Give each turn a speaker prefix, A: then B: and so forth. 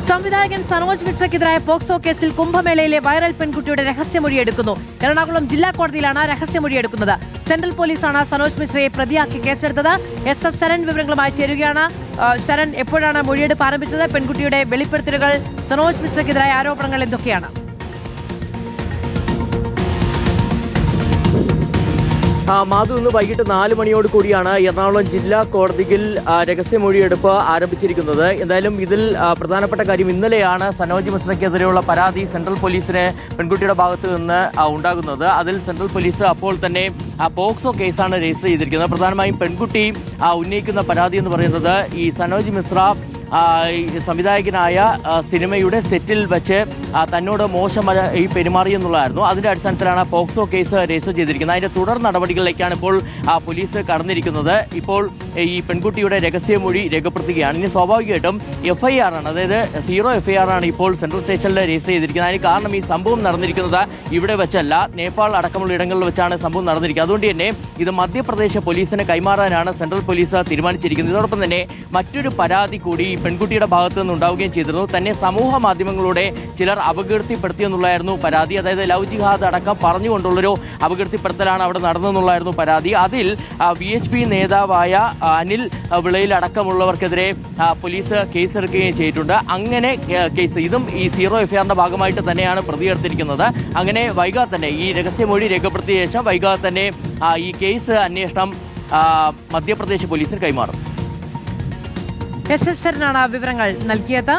A: സംവിധായകൻ സനോജ് മിശ്രയ്ക്കെതിരായ പോക്സോ കേസിൽ കുംഭമേളയിലെ വൈറൽ പെൺകുട്ടിയുടെ രഹസ്യമൊഴിയെടുക്കുന്നു. എറണാകുളം ജില്ലാ കോടതിയിലാണ് രഹസ്യമൊഴിയെടുക്കുന്നത്. സെൻട്രൽ പോലീസാണ് സനോജ് മിശ്രയെ പ്രതിയാക്കി കേസെടുത്തത്. SS ശരൺ വിവരങ്ങളുമായി ചേരുകയാണ്. ശരൺ, എപ്പോഴാണ് മൊഴിയെടുപ്പ് ആരംഭിച്ചത്? പെൺകുട്ടിയുടെ വെളിപ്പെടുത്തലുകൾ, സനോജ് മിശ്രയ്ക്കെതിരായ ആരോപണങ്ങൾ എന്തൊക്കെയാണ്?
B: മാധു, ഇന്ന് വൈകിട്ട് 4 മണിയോട് കൂടിയാണ് എറണാകുളം ജില്ലാ കോടതിയിൽ രഹസ്യമൊഴിയെടുപ്പ് ആരംഭിച്ചിരിക്കുന്നത്. എന്തായാലും ഇതിൽ പ്രധാനപ്പെട്ട കാര്യം, ഇന്നലെയാണ് സനോജ് മിശ്രയ്ക്കെതിരെയുള്ള പരാതി സെൻട്രൽ പോലീസിന് പെൺകുട്ടിയുടെ ഭാഗത്ത് നിന്ന് ഉണ്ടാകുന്നത്. അതിൽ സെൻട്രൽ പോലീസ് അപ്പോൾ തന്നെ പോക്സോ കേസാണ് രജിസ്റ്റർ ചെയ്തിരിക്കുന്നത്. പ്രധാനമായും പെൺകുട്ടി ഉന്നയിക്കുന്ന പരാതി എന്ന് പറയുന്നത് ഈ സനോജ് മിശ്ര സംവിധായകനായ സിനിമയുടെ സെറ്റിൽ വെച്ച് തന്നോട് മോശമായി പെരുമാറിയെന്നുള്ളതായിരുന്നു. അതിന്റെ അടിസ്ഥാനത്തിലാണ് പോക്സോ കേസ് രജിസ്റ്റർ ചെയ്തിരിക്കുന്നത്. അതിന്റെ തുടർ നടപടികളിലേക്കാണ് ഇപ്പോൾ പോലീസ് കടന്നിരിക്കുന്നത്. ഇപ്പോൾ ഈ പെൺകുട്ടിയുടെ രഹസ്യമൊഴി രേഖപ്പെടുത്തുകയാണ്. ഇനി സ്വാഭാവികമായിട്ടും FIR ആണ്, അതായത് 0 FIR ആണ് ഇപ്പോൾ സെൻട്രൽ സ്റ്റേഷനിൽ രജിസ്റ്റർ ചെയ്തിരിക്കുന്നത്. അതിന് കാരണം ഈ സംഭവം നടന്നിരിക്കുന്നത് ഇവിടെ വെച്ചല്ല, നേപ്പാൾ അടക്കമുള്ള ഇടങ്ങളിൽ വെച്ചാണ് സംഭവം നടന്നിരിക്കുന്നത്. അതുകൊണ്ട് തന്നെ ഇത് മധ്യപ്രദേശ് പോലീസിന് കൈമാറാനാണ് സെൻട്രൽ പോലീസ് തീരുമാനിച്ചിരിക്കുന്നത്. ഇതോടൊപ്പം തന്നെ മറ്റൊരു പരാതി കൂടി പെൺകുട്ടിയുടെ ഭാഗത്ത് നിന്ന് ഉണ്ടാവുകയും ചെയ്തിരുന്നു. തന്നെ സമൂഹ മാധ്യമങ്ങളിലൂടെ ചിലർ അപകീർത്തിപ്പെടുത്തിയെന്നുള്ളതായിരുന്നു പരാതി. അതായത് ലവ് ജിഹാദ് അടക്കം പറഞ്ഞുകൊണ്ടുള്ളൊരു അപകീർത്തിപ്പെടുത്തലാണ് അവിടെ നടന്നെന്നുള്ളതായിരുന്നു പരാതി. അതിൽ VHP നേതാവായ അനിൽ വിളയിൽ അടക്കമുള്ളവർക്കെതിരെ പോലീസ് കേസെടുക്കുകയും ചെയ്തിട്ടുണ്ട്. അങ്ങനെ കേസ് ഇതും ഈ 0 FIR ഭാഗമായിട്ട് തന്നെയാണ് പ്രതിയെടുത്തിരിക്കുന്നത്. അങ്ങനെ വൈകാതെ തന്നെ ഈ രഹസ്യമൊഴി രേഖപ്പെടുത്തിയ ശേഷം വൈകാതെ തന്നെ ഈ കേസ് അന്വേഷണം മധ്യപ്രദേശ് പോലീസിന് കൈമാറും.
A: SS ശരനാണ് വിവരങ്ങൾ നൽകിയത്.